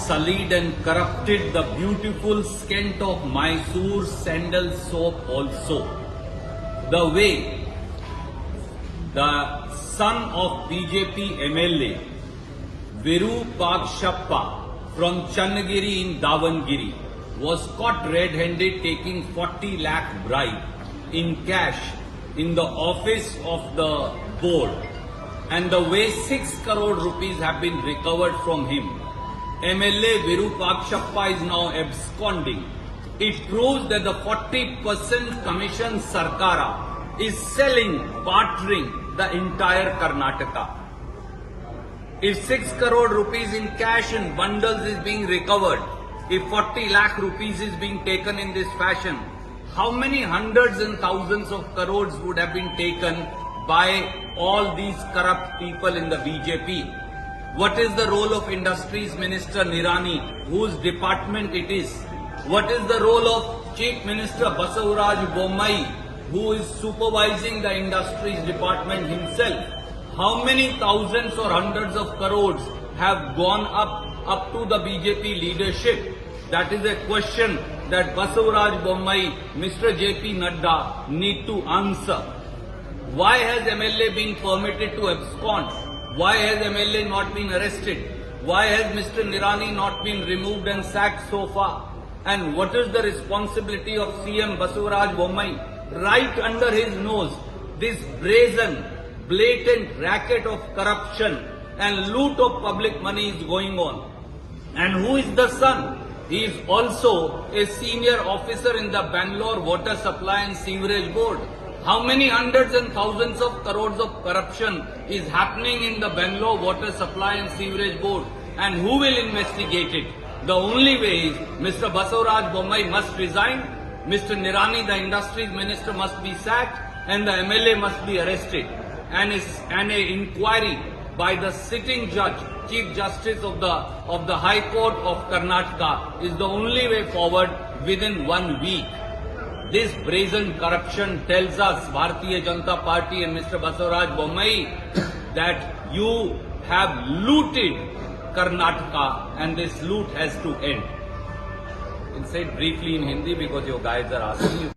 sullied and corrupted the beautiful scent of Mysore sandal soap also. The way the son of BJP MLA Virupakshappa from Channagiri in Davangere was caught red-handed taking 40 lakh bribe in cash in the office of the board, and the way 6 crore rupees have been recovered from him. MLA Virupakshappa is now absconding. It proves that the 40% commission Sarkara is selling, bartering the entire Karnataka. If 6 crore rupees in cash and bundles is being recovered, if 40 lakh rupees is being taken in this fashion, how many hundreds and thousands of crores would have been taken by all these corrupt people in the BJP? What is the role of Industries Minister Nirani, whose department it is? What is the role of Chief Minister Basavaraj Bommai, who is supervising the Industries Department himself? How many thousands or hundreds of crores have gone up to the BJP leadership? That is a question that Basavaraj Bommai, Mr. JP Nadda need to answer. Why has MLA been permitted to abscond? Why has MLA not been arrested? Why has Mr. Nirani not been removed and sacked so far? And what is the responsibility of CM Basavaraj Bommai? Right under his nose, this brazen, blatant racket of corruption and loot of public money is going on. And who is the son? He is also a senior officer in the Bangalore Water Supply and Sewerage Board. How many hundreds and thousands of crores of corruption is happening in the Bangalore Water Supply and Sewerage Board? And who will investigate it? The only way is Mr. Basavaraj Bommai must resign, Mr. Nirani, the Industries Minister, must be sacked, and the MLA must be arrested. And an inquiry by the sitting judge, Chief Justice of the High Court of Karnataka, is the only way forward within 1 week. This brazen corruption tells us, Bharatiya Janata Party and Mr. Basavaraj Bommai, that you have looted Karnataka and this loot has to end. I'll say it briefly in Hindi because your guys are asking you.